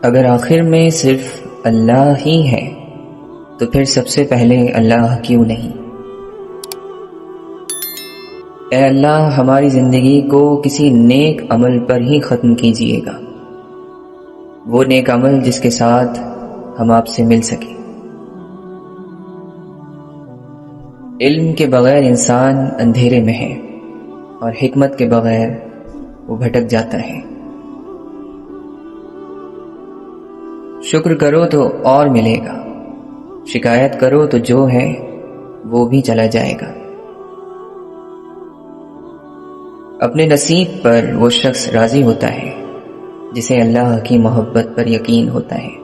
اگر آخر میں صرف اللہ ہی ہے تو پھر سب سے پہلے اللہ کیوں نہیں؟ اے اللہ، ہماری زندگی کو کسی نیک عمل پر ہی ختم کیجیے گا، وہ نیک عمل جس کے ساتھ ہم آپ سے مل سکیں۔ علم کے بغیر انسان اندھیرے میں ہے اور حکمت کے بغیر وہ بھٹک جاتا ہے۔ شکر کرو تو اور ملے گا، شکایت کرو تو جو ہے وہ بھی چلا جائے گا۔ اپنے نصیب پر وہ شخص راضی ہوتا ہے جسے اللہ کی محبت پر یقین ہوتا ہے۔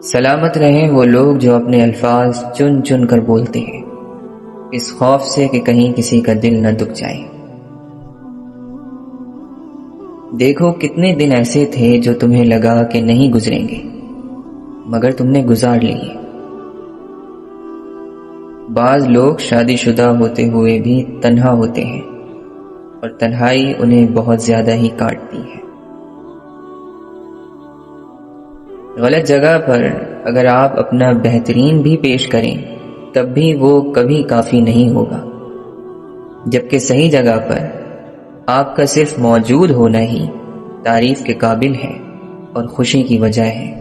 سلامت رہیں وہ لوگ جو اپنے الفاظ چن چن کر بولتے ہیں، اس خوف سے کہ کہیں کسی کا دل نہ دکھ جائے۔ دیکھو کتنے دن ایسے تھے جو تمہیں لگا کہ نہیں گزریں گے، مگر تم نے گزار لیے۔ بعض لوگ شادی شدہ ہوتے ہوئے بھی تنہا ہوتے ہیں اور تنہائی انہیں بہت زیادہ ہی کاٹتی ہے۔ غلط جگہ پر اگر آپ اپنا بہترین بھی پیش کریں تب بھی وہ کبھی کافی نہیں ہوگا، جبکہ صحیح جگہ پر آپ کا صرف موجود ہونا ہی تعریف کے قابل ہے اور خوشی کی وجہ ہے۔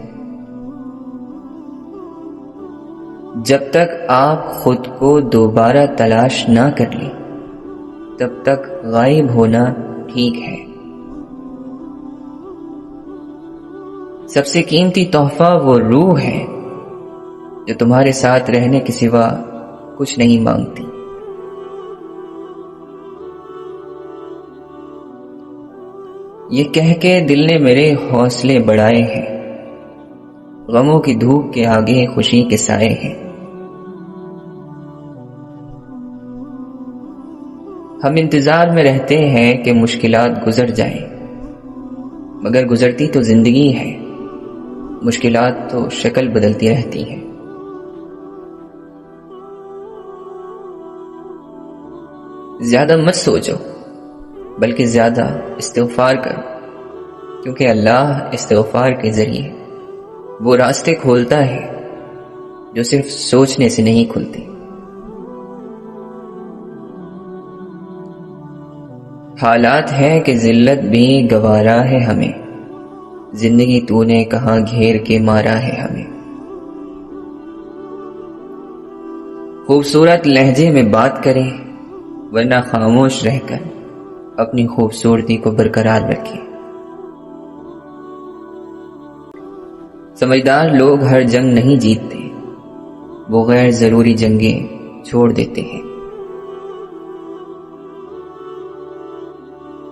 جب تک آپ خود کو دوبارہ تلاش نہ کر لیں تب تک غائب ہونا ٹھیک ہے۔ سب سے قیمتی تحفہ وہ روح ہے جو تمہارے ساتھ رہنے کے سوا کچھ نہیں مانگتی۔ یہ کہہ کے دل نے میرے حوصلے بڑھائے ہیں، غموں کی دھوپ کے آگے خوشی کے سائے ہیں۔ ہم انتظار میں رہتے ہیں کہ مشکلات گزر جائیں، مگر گزرتی تو زندگی ہے، مشکلات تو شکل بدلتی رہتی ہیں۔ زیادہ مت سوچو بلکہ زیادہ استغفار کرو، کیونکہ اللہ استغفار کے ذریعے وہ راستے کھولتا ہے جو صرف سوچنے سے نہیں کھلتے۔ حالات ہے کہ ذلت بھی گوارا ہے ہمیں، زندگی تو نے کہاں گھیر کے مارا ہے ہمیں۔ خوبصورت لہجے میں بات کریں ورنہ خاموش رہ کر اپنی خوبصورتی کو برقرار رکھیں۔ سمجھدار لوگ ہر جنگ نہیں جیتتے، وہ غیر ضروری جنگیں چھوڑ دیتے ہیں۔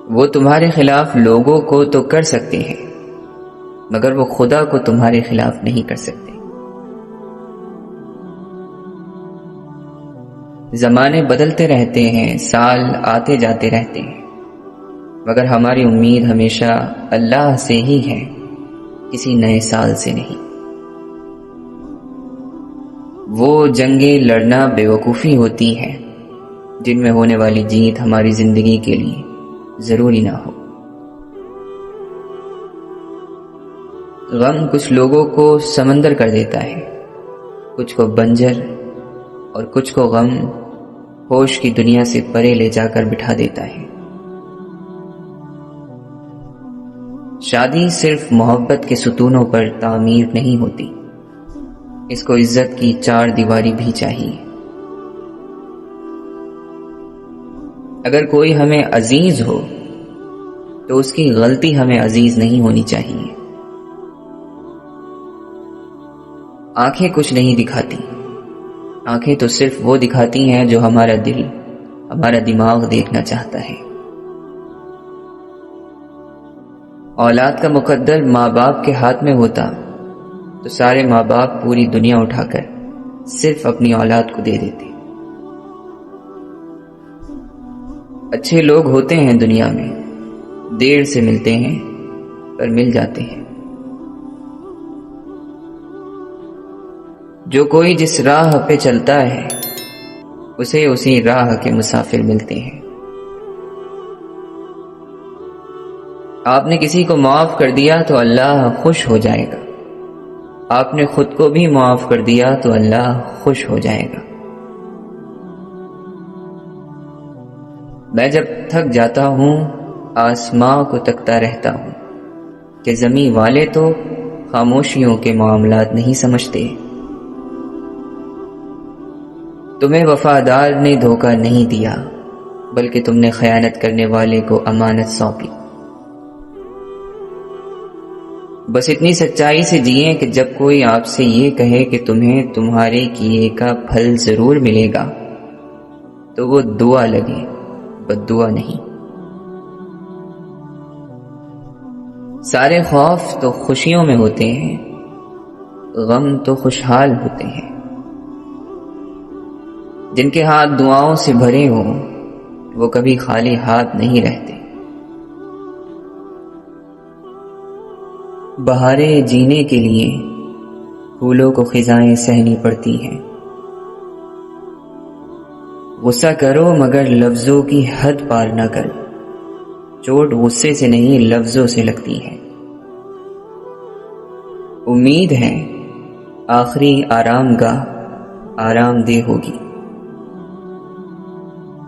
وہ تمہارے خلاف لوگوں کو تو کر سکتے ہیں مگر وہ خدا کو تمہارے خلاف نہیں کر سکتے۔ زمانے بدلتے رہتے ہیں، سال آتے جاتے رہتے ہیں، مگر ہماری امید ہمیشہ اللہ سے ہی ہے، کسی نئے سال سے نہیں۔ وہ جنگیں لڑنا بے وقوفی ہوتی ہیں جن میں ہونے والی جیت ہماری زندگی کے لیے ضروری نہ ہو۔ غم کچھ لوگوں کو سمندر کر دیتا ہے، کچھ کو بنجر اور کچھ کو غم ہوش کی دنیا سے پرے لے جا کر بٹھا دیتا ہے۔ شادی صرف محبت کے ستونوں پر تعمیر نہیں ہوتی، اس کو عزت کی چار دیواری بھی چاہیے۔ اگر کوئی ہمیں عزیز ہو تو اس کی غلطی ہمیں عزیز نہیں ہونی چاہیے۔ آنکھیں کچھ نہیں دکھاتی، آنکھیں تو صرف وہ دکھاتی ہیں جو ہمارا دل، ہمارا دماغ دیکھنا چاہتا ہے۔ اولاد کا مقدر ماں باپ کے ہاتھ میں ہوتا تو سارے ماں باپ پوری دنیا اٹھا کر صرف اپنی اولاد کو دے دیتے۔ اچھے لوگ ہوتے ہیں دنیا میں، دیر سے ملتے ہیں پر مل جاتے ہیں۔ جو کوئی جس راہ پہ چلتا ہے اسے اسی راہ کے مسافر ملتے ہیں۔ آپ نے کسی کو معاف کر دیا تو اللہ خوش ہو جائے گا، آپ نے خود کو بھی معاف کر دیا تو اللہ خوش ہو جائے گا۔ میں جب تھک جاتا ہوں آسماں کو تکتا رہتا ہوں کہ زمیں والے تو خاموشیوں کے معاملات نہیں سمجھتے۔ تمہیں وفادار نے دھوکہ نہیں دیا بلکہ تم نے خیانت کرنے والے کو امانت سونپی۔ بس اتنی سچائی سے جئیں کہ جب کوئی آپ سے یہ کہے کہ تمہیں تمہارے کیے کا پھل ضرور ملے گا تو وہ دعا لگے، بد دعا نہیں۔ سارے خوف تو خوشیوں میں ہوتے ہیں، غم تو خوشحال ہوتے ہیں۔ جن کے ہاتھ دعاؤں سے بھرے ہوں وہ کبھی خالی ہاتھ نہیں رہتے۔ بہاریں جینے کے لیے پھولوں کو خزائیں سہنی پڑتی ہیں۔ غصہ کرو مگر لفظوں کی حد پار نہ کرو، چوٹ غصے سے نہیں لفظوں سے لگتی ہے۔ امید ہے آخری آرام گاہ آرام دہ ہوگی۔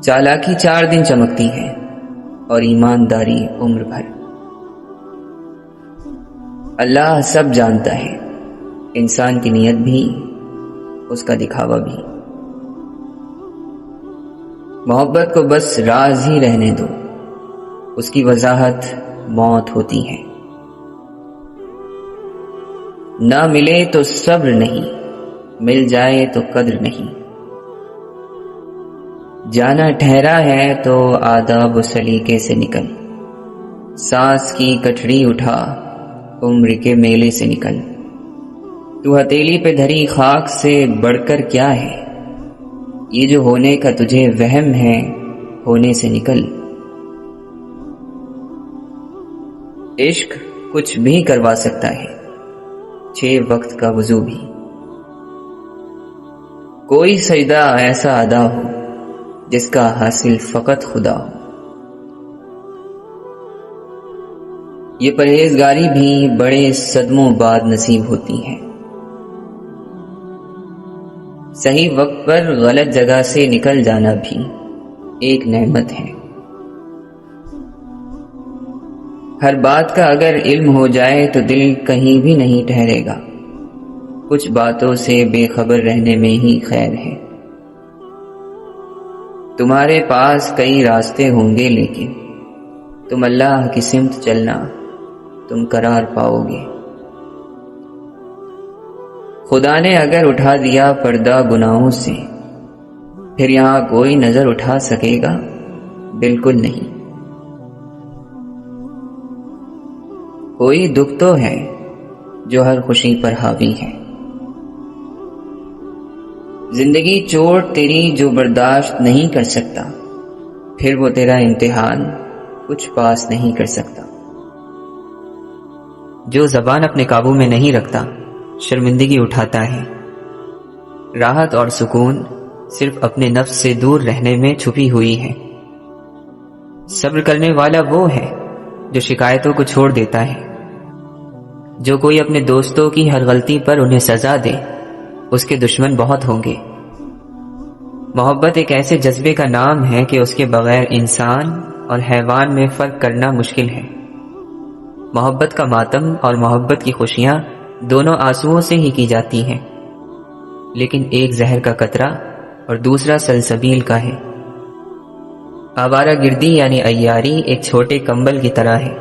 چالاکی 4 دن چمکتی ہے اور ایمانداری عمر بھر۔ اللہ سب جانتا ہے، انسان کی نیت بھی، اس کا دکھاوا بھی۔ محبت کو بس راز ہی رہنے دو، اس کی وضاحت موت ہوتی ہے۔ نہ ملے تو صبر نہیں، مل جائے تو قدر نہیں۔ جانا ٹھہرا ہے تو آداب و سلیقے سے نکل، سانس کی کٹڑی اٹھا عمر کے میلے سے نکل۔ تو ہتھیلی پہ دھری خاک سے بڑھ کر کیا ہے، یہ جو ہونے کا تجھے وہم ہے ہونے سے نکل۔ عشق کچھ بھی کروا سکتا ہے، 6 وقت کا وضو بھی۔ کوئی سجدہ ایسا ادا ہو جس کا حاصل فقط خدا ہو۔ یہ پرہیزگاری بھی بڑے صدموں بعد نصیب ہوتی ہے۔ صحیح وقت پر غلط جگہ سے نکل جانا بھی ایک نعمت ہے۔ ہر بات کا اگر علم ہو جائے تو دل کہیں بھی نہیں ٹھہرے گا، کچھ باتوں سے بے خبر رہنے میں ہی خیر ہے۔ تمہارے پاس کئی راستے ہوں گے لیکن تم اللہ کی سمت چلنا، تم قرار پاؤ گے۔ خدا نے اگر اٹھا دیا پردہ گناہوں سے، پھر یہاں کوئی نظر اٹھا سکے گا؟ بالکل نہیں۔ کوئی دکھ تو ہے جو ہر خوشی پر حاوی ہے۔ زندگی چوٹ تیری جو برداشت نہیں کر سکتا، پھر وہ تیرا امتحان کچھ پاس نہیں کر سکتا۔ جو زبان اپنے قابو میں نہیں رکھتا شرمندگی اٹھاتا ہے۔ راحت اور سکون صرف اپنے نفس سے دور رہنے میں چھپی ہوئی ہے۔ صبر کرنے والا وہ ہے جو شکایتوں کو چھوڑ دیتا ہے۔ جو کوئی اپنے دوستوں کی ہر غلطی پر انہیں سزا دے، اس کے دشمن بہت ہوں گے۔ محبت ایک ایسے جذبے کا نام ہے کہ اس کے بغیر انسان اور حیوان میں فرق کرنا مشکل ہے۔ محبت کا ماتم اور محبت کی خوشیاں دونوں آنسوؤں سے ہی کی جاتی ہیں، لیکن ایک زہر کا قطرہ اور دوسرا سلسبیل کا ہے۔ آوارہ گردی یعنی عیاری ایک چھوٹے کمبل کی طرح ہے،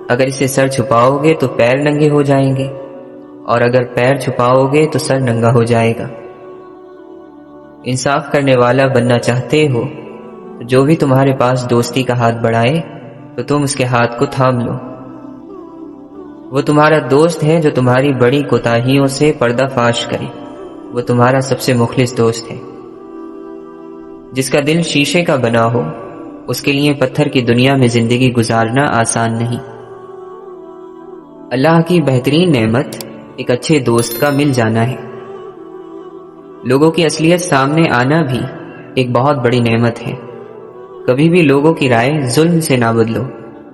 اگر اسے سر چھپاؤ گے تو پیر ننگے ہو جائیں گے، اور اگر پیر چھپاؤ گے تو سر ننگا ہو جائے گا۔ انصاف کرنے والا بننا چاہتے ہو تو جو بھی تمہارے پاس دوستی کا ہاتھ بڑھائے تو تم اس کے ہاتھ کو تھام لو۔ وہ تمہارا دوست ہے جو تمہاری بڑی کوتاہیوں سے پردہ فاش کرے، وہ تمہارا سب سے مخلص دوست ہے۔ جس کا دل شیشے کا بنا ہو اس کے لیے پتھر کی دنیا میں زندگی گزارنا آسان نہیں۔ اللہ کی بہترین نعمت ایک اچھے دوست کا مل جانا ہے۔ لوگوں کی اصلیت سامنے آنا بھی ایک بہت بڑی نعمت ہے۔ کبھی بھی لوگوں کی رائے ظلم سے نہ بدلو،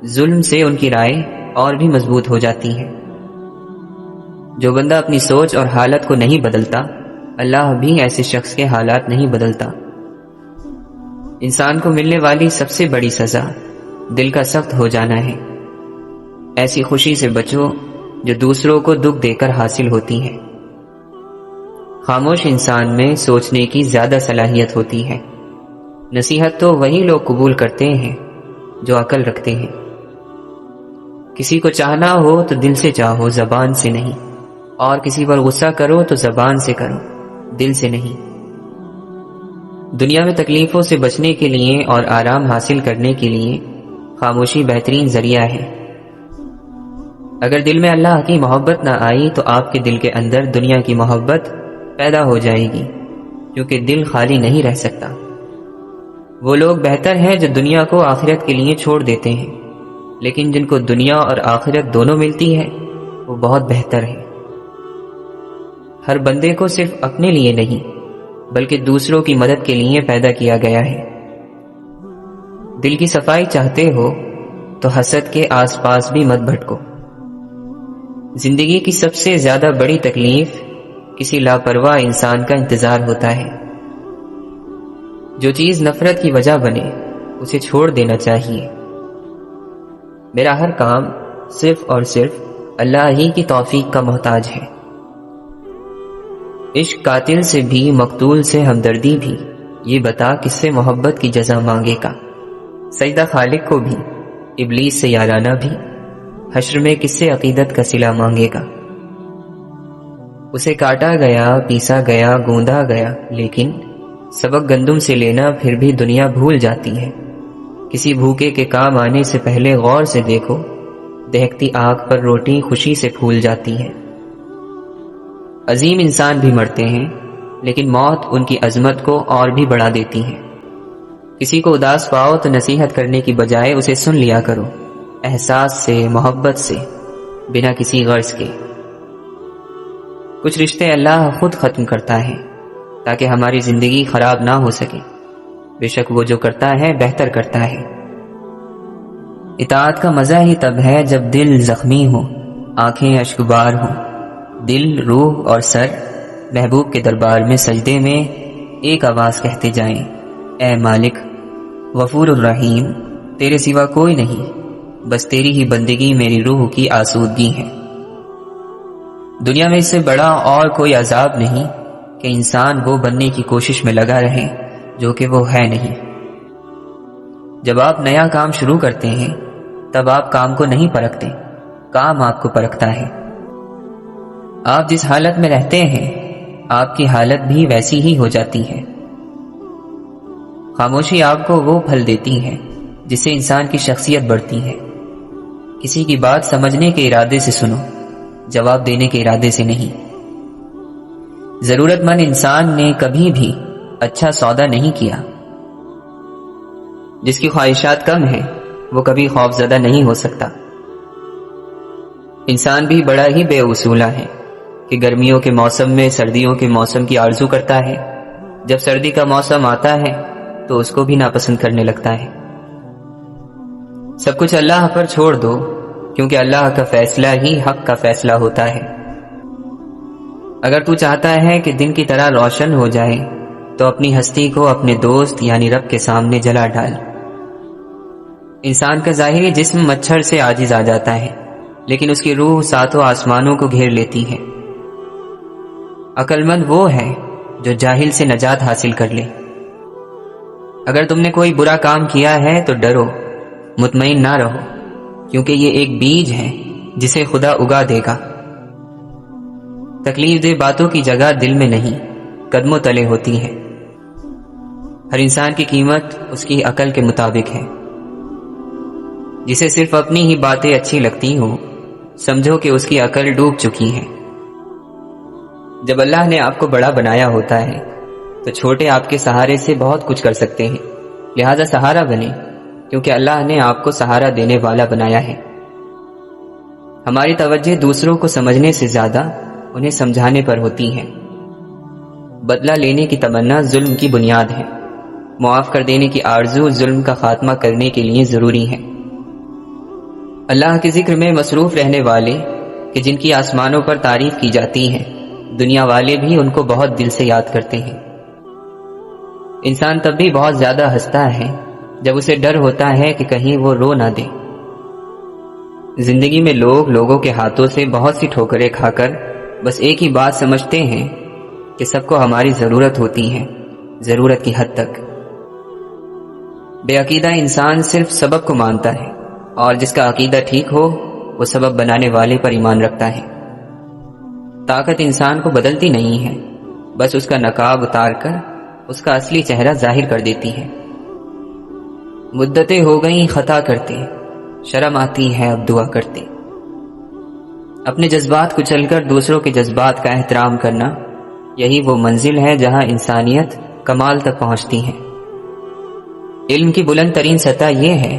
ظلم سے ان کی رائے اور بھی مضبوط ہو جاتی ہے۔ جو بندہ اپنی سوچ اور حالت کو نہیں بدلتا، اللہ بھی ایسے شخص کے حالات نہیں بدلتا۔ انسان کو ملنے والی سب سے بڑی سزا دل کا سخت ہو جانا ہے۔ ایسی خوشی سے بچو جو دوسروں کو دکھ دے کر حاصل ہوتی ہے۔ خاموش انسان میں سوچنے کی زیادہ صلاحیت ہوتی ہے۔ نصیحت تو وہی لوگ قبول کرتے ہیں جو عقل رکھتے ہیں۔ کسی کو چاہنا ہو تو دل سے چاہو، زبان سے نہیں، اور کسی پر غصہ کرو تو زبان سے کرو، دل سے نہیں۔ دنیا میں تکلیفوں سے بچنے کے لیے اور آرام حاصل کرنے کے لیے خاموشی بہترین ذریعہ ہے۔ اگر دل میں اللہ کی محبت نہ آئی تو آپ کے دل کے اندر دنیا کی محبت پیدا ہو جائے گی، کیونکہ دل خالی نہیں رہ سکتا۔ وہ لوگ بہتر ہیں جو دنیا کو آخرت کے لیے چھوڑ دیتے ہیں، لیکن جن کو دنیا اور آخرت دونوں ملتی ہے وہ بہت بہتر ہیں۔ ہر بندے کو صرف اپنے لیے نہیں بلکہ دوسروں کی مدد کے لیے پیدا کیا گیا ہے۔ دل کی صفائی چاہتے ہو تو حسد کے آس پاس بھی مت بھٹکو۔ زندگی کی سب سے زیادہ بڑی تکلیف کسی لاپرواہ انسان کا انتظار ہوتا ہے۔ جو چیز نفرت کی وجہ بنے اسے چھوڑ دینا چاہیے۔ میرا ہر کام صرف اور صرف اللہ ہی کی توفیق کا محتاج ہے۔ عشق قاتل سے بھی، مقتول سے ہمدردی بھی، یہ بتا کس سے محبت کی جزا مانگے گا۔ سجدہ خالق کو بھی، ابلیس سے یارانہ بھی، حشر میں کس سے عقیدت کا صلہ مانگے گا۔ اسے کاٹا گیا، پیسا گیا، گوندا گیا، لیکن سبق گندم سے لینا پھر بھی دنیا بھول جاتی ہے۔ کسی بھوکے کے کام آنے سے پہلے غور سے دیکھو، دہکتی آگ پر روٹی خوشی سے پھول جاتی ہے۔ عظیم انسان بھی مرتے ہیں، لیکن موت ان کی عظمت کو اور بھی بڑھا دیتی ہے۔ کسی کو اداس پاؤ تو نصیحت کرنے کی بجائے اسے سن لیا کرو، احساس سے، محبت سے، بنا کسی غرض کے۔ کچھ رشتے اللہ خود ختم کرتا ہے تاکہ ہماری زندگی خراب نہ ہو سکے۔ بے شک وہ جو کرتا ہے بہتر کرتا ہے۔ اطاعت کا مزہ ہی تب ہے جب دل زخمی ہو، آنکھیں اشکبار ہوں، دل، روح اور سر محبوب کے دربار میں سجدے میں ایک آواز کہتے جائیں، اے مالک غفور الرحیم، تیرے سوا کوئی نہیں، بس تیری ہی بندگی میری روح کی آسودگی ہے۔ دنیا میں اس سے بڑا اور کوئی عذاب نہیں کہ انسان وہ بننے کی کوشش میں لگا رہے جو کہ وہ ہے نہیں۔ جب آپ نیا کام شروع کرتے ہیں تب آپ کام کو نہیں پرکھتے، کام آپ کو پرکھتا ہے۔ آپ جس حالت میں رہتے ہیں آپ کی حالت بھی ویسی ہی ہو جاتی ہے۔ خاموشی آپ کو وہ پھل دیتی ہے جس سے انسان کی شخصیت بڑھتی ہے۔ کسی کی بات سمجھنے کے ارادے سے سنو، جواب دینے کے ارادے سے نہیں۔ ضرورت مند انسان نے کبھی بھی اچھا سودا نہیں کیا۔ جس کی خواہشات کم ہیں وہ کبھی خوف زدہ نہیں ہو سکتا۔ انسان بھی بڑا ہی بے اصولہ ہے کہ گرمیوں کے موسم میں سردیوں کے موسم کی آرزو کرتا ہے، جب سردی کا موسم آتا ہے تو اس کو بھی ناپسند کرنے لگتا ہے۔ سب کچھ اللہ پر چھوڑ دو، کیونکہ اللہ کا فیصلہ ہی حق کا فیصلہ ہوتا ہے۔ اگر تو چاہتا ہے کہ دن کی طرح روشن ہو جائے تو اپنی ہستی کو اپنے دوست یعنی رب کے سامنے جلا ڈال۔ انسان کا ظاہری جسم مچھر سے عاجز آ جاتا ہے، لیکن اس کی روح ساتوں آسمانوں کو گھیر لیتی ہے۔ عقل مند وہ ہے جو جاہل سے نجات حاصل کر لے۔ اگر تم نے کوئی برا کام کیا ہے تو ڈرو، مطمئن نہ رہو، کیونکہ یہ ایک بیج ہے جسے خدا اگا دے گا۔ تکلیف دہ باتوں کی جگہ دل میں نہیں، قدموں تلے ہوتی ہے۔ ہر انسان کی قیمت اس کی عقل کے مطابق ہے۔ جسے صرف اپنی ہی باتیں اچھی لگتی ہوں، سمجھو کہ اس کی عقل ڈوب چکی ہے۔ جب اللہ نے آپ کو بڑا بنایا ہوتا ہے تو چھوٹے آپ کے سہارے سے بہت کچھ کر سکتے ہیں، لہذا سہارا بنے، کیونکہ اللہ نے آپ کو سہارا دینے والا بنایا ہے۔ ہماری توجہ دوسروں کو سمجھنے سے زیادہ انہیں سمجھانے پر ہوتی ہے۔ بدلہ لینے کی تمنا ظلم کی بنیاد ہے، معاف کر دینے کی آرزو ظلم کا خاتمہ کرنے کے لیے ضروری ہے۔ اللہ کے ذکر میں مصروف رہنے والے کہ جن کی آسمانوں پر تعریف کی جاتی ہے، دنیا والے بھی ان کو بہت دل سے یاد کرتے ہیں۔ انسان تب بھی بہت زیادہ ہنستا ہے جب اسے ڈر ہوتا ہے کہ کہیں وہ رو نہ دے۔ زندگی میں لوگ لوگوں کے ہاتھوں سے بہت سی ٹھوکریں کھا کر بس ایک ہی بات سمجھتے ہیں کہ سب کو ہماری ضرورت ہوتی ہے، ضرورت کی حد تک۔ بے عقیدہ انسان صرف سبب کو مانتا ہے، اور جس کا عقیدہ ٹھیک ہو وہ سبب بنانے والے پر ایمان رکھتا ہے۔ طاقت انسان کو بدلتی نہیں ہے، بس اس کا نقاب اتار کر اس کا اصلی چہرہ ظاہر کر دیتی ہے۔ مدتیں ہو گئیں خطا کرتے، شرم آتی ہے اب دعا کرتے۔ اپنے جذبات کو چل کر دوسروں کے جذبات کا احترام کرنا، یہی وہ منزل ہے جہاں انسانیت کمال تک پہنچتی ہے۔ علم کی بلند ترین سطح یہ ہے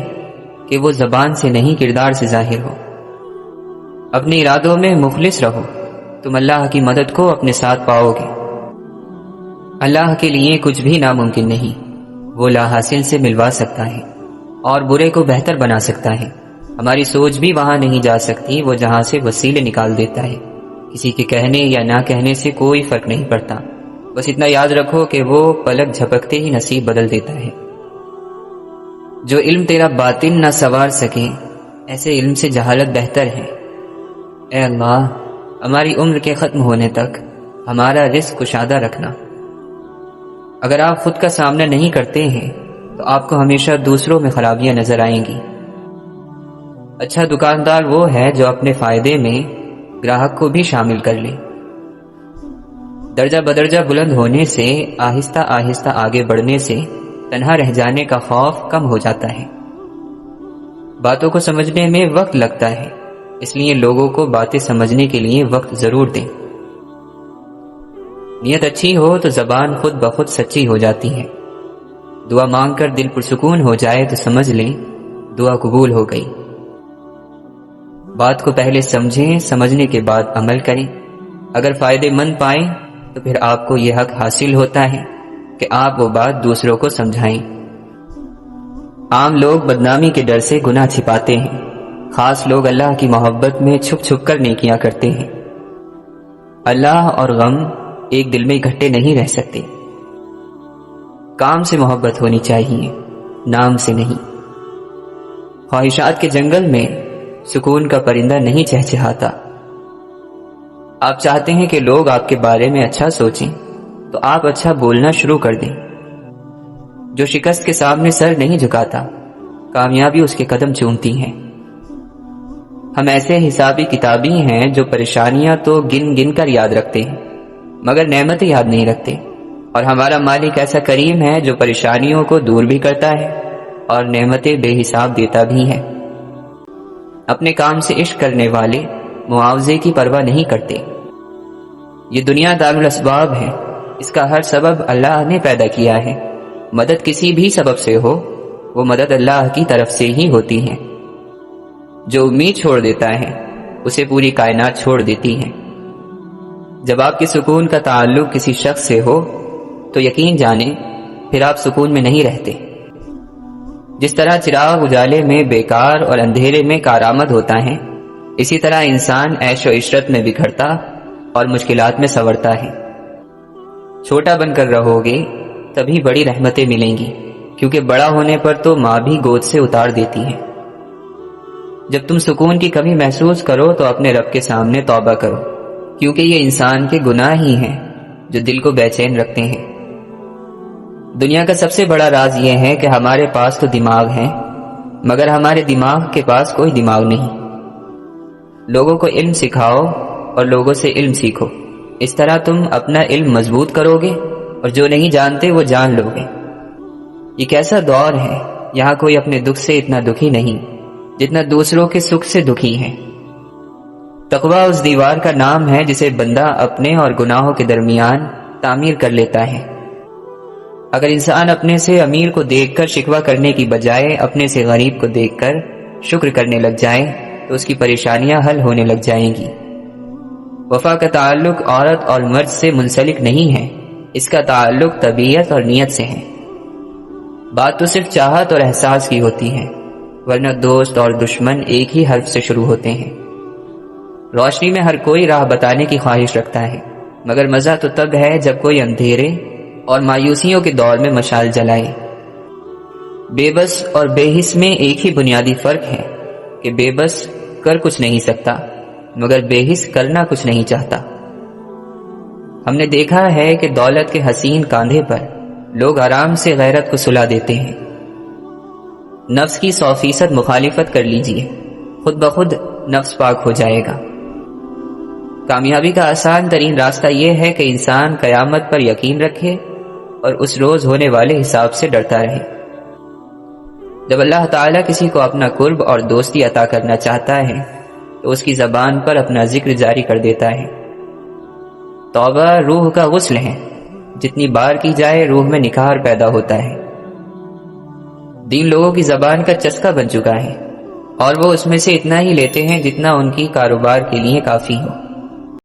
کہ وہ زبان سے نہیں کردار سے ظاہر ہو۔ اپنے ارادوں میں مخلص رہو، تم اللہ کی مدد کو اپنے ساتھ پاؤ گے۔ اللہ کے لیے کچھ بھی ناممکن نہیں، وہ لا حاصل سے ملوا سکتا ہے اور برے کو بہتر بنا سکتا ہے۔ ہماری سوچ بھی وہاں نہیں جا سکتی، وہ جہاں سے وسیلے نکال دیتا ہے۔ کسی کے کہنے یا نہ کہنے سے کوئی فرق نہیں پڑتا، بس اتنا یاد رکھو کہ وہ پلک جھپکتے ہی نصیب بدل دیتا ہے۔ جو علم تیرا باطن نہ سنوار سکے، ایسے علم سے جہالت بہتر ہے۔ اے اللہ، ہماری عمر کے ختم ہونے تک ہمارا رزق کشادہ رکھنا۔ اگر آپ خود کا سامنا نہیں کرتے ہیں تو آپ کو ہمیشہ دوسروں میں خرابیاں نظر آئیں گی۔ اچھا دکاندار وہ ہے جو اپنے فائدے میں گراہک کو بھی شامل کر لے۔ درجہ بدرجہ بلند ہونے سے، آہستہ آہستہ آگے بڑھنے سے تنہا رہ جانے کا خوف کم ہو جاتا ہے۔ باتوں کو سمجھنے میں وقت لگتا ہے، اس لیے لوگوں کو باتیں سمجھنے کے لیے وقت ضرور دیں۔ نیت اچھی ہو تو زبان خود بخود سچی ہو جاتی ہے۔ دعا مانگ کر دل پرسکون ہو جائے تو سمجھ لیں دعا قبول ہو گئی۔ بات کو پہلے سمجھیں، سمجھنے کے بعد عمل کریں۔ اگر فائدے مند پائیں تو پھر آپ کو یہ حق حاصل ہوتا ہے کہ آپ وہ بات دوسروں کو سمجھائیں۔ عام لوگ بدنامی کے ڈر سے گناہ چھپاتے ہیں، خاص لوگ اللہ کی محبت میں چھپ چھپ کر نیکیاں کرتے ہیں۔ اللہ اور غم ایک دل میں اکٹھے نہیں رہ سکتے۔ کام سے محبت ہونی چاہیے، نام سے نہیں۔ خواہشات کے جنگل میں سکون کا پرندہ نہیں چہچہاتا۔ آپ چاہتے ہیں کہ لوگ آپ کے بارے میں اچھا سوچیں تو آپ اچھا بولنا شروع کر دیں۔ جو شکست کے سامنے سر نہیں جھکاتا، کامیابی اس کے قدم چومتی ہیں۔ ہم ایسے حسابی کتابی ہیں جو پریشانیاں تو گن گن کر یاد رکھتے ہیں مگر نعمتیں یاد نہیں رکھتے، اور ہمارا مالک ایسا کریم ہے جو پریشانیوں کو دور بھی کرتا ہے اور نعمتیں بے حساب دیتا بھی ہے۔ اپنے کام سے عشق کرنے والے معاوضے کی پرواہ نہیں کرتے۔ یہ دنیا دارالاسباب ہے، اس کا ہر سبب اللہ نے پیدا کیا ہے۔ مدد کسی بھی سبب سے ہو، وہ مدد اللہ کی طرف سے ہی ہوتی ہے۔ جو امید چھوڑ دیتا ہے اسے پوری کائنات چھوڑ دیتی ہے۔ جب آپ کے سکون کا تعلق کسی شخص سے ہو تو یقین جانیں پھر آپ سکون میں نہیں رہتے۔ جس طرح چراغ اجالے میں بیکار اور اندھیرے میں کارآمد ہوتا ہے، اسی طرح انسان عیش و عشرت میں بکھرتا اور مشکلات میں سنورتا ہے۔ چھوٹا بن کر رہو گے تبھی بڑی رحمتیں ملیں گی، کیونکہ بڑا ہونے پر تو ماں بھی گود سے اتار دیتی ہے۔ جب تم سکون کی کمی محسوس کرو تو اپنے رب کے سامنے توبہ کرو، کیونکہ یہ انسان کے گناہ ہی ہیں جو دل کو بے چین رکھتے ہیں۔ دنیا کا سب سے بڑا راز یہ ہے کہ ہمارے پاس تو دماغ ہے مگر ہمارے دماغ کے پاس کوئی دماغ نہیں۔ لوگوں کو علم سکھاؤ اور لوگوں سے علم سیکھو، اس طرح تم اپنا علم مضبوط کرو گے اور جو نہیں جانتے وہ جان لو گے۔ یہ کیسا دور ہے، یہاں کوئی اپنے دکھ سے اتنا دکھی نہیں جتنا دوسروں کے سکھ سے دکھی ہے۔ تقویٰ اس دیوار کا نام ہے جسے بندہ اپنے اور گناہوں کے درمیان تعمیر کر لیتا ہے۔ اگر انسان اپنے سے امیر کو دیکھ کر شکوہ کرنے کی بجائے اپنے سے غریب کو دیکھ کر شکر کرنے لگ جائے تو اس کی پریشانیاں حل ہونے لگ جائیں گی۔ وفا کا تعلق عورت اور مرد سے منسلک نہیں ہے، اس کا تعلق طبیعت اور نیت سے ہے۔ بات تو صرف چاہت اور احساس کی ہوتی ہے، ورنہ دوست اور دشمن ایک ہی حرف سے شروع ہوتے ہیں۔ روشنی میں ہر کوئی راہ بتانے کی خواہش رکھتا ہے، مگر مزہ تو تب ہے جب کوئی اندھیرے اور مایوسیوں کے دور میں مشال جلائے۔ بے بس اور بے حس میں ایک ہی بنیادی فرق ہے کہ بے بس کر کچھ نہیں سکتا، مگر بے حس کرنا کچھ نہیں چاہتا۔ ہم نے دیکھا ہے کہ دولت کے حسین کاندھے پر لوگ آرام سے غیرت کو سلا دیتے ہیں۔ نفس کی 100% مخالفت کر لیجئے، خود بخود نفس پاک ہو جائے گا۔ کامیابی کا آسان ترین راستہ یہ ہے کہ انسان قیامت پر یقین رکھے اور اس روز ہونے والے حساب سے ڈرتا رہے۔ جب اللہ تعالیٰ کسی کو اپنا قرب اور دوستی عطا کرنا چاہتا ہے تو اس کی زبان پر اپنا ذکر جاری کر دیتا ہے۔ توبہ روح کا غسل ہے، جتنی بار کی جائے روح میں نکھار پیدا ہوتا ہے۔ دین لوگوں کی زبان کا چسکا بن چکا ہے اور وہ اس میں سے اتنا ہی لیتے ہیں جتنا ان کی کاروبار کے لیے کافی ہو۔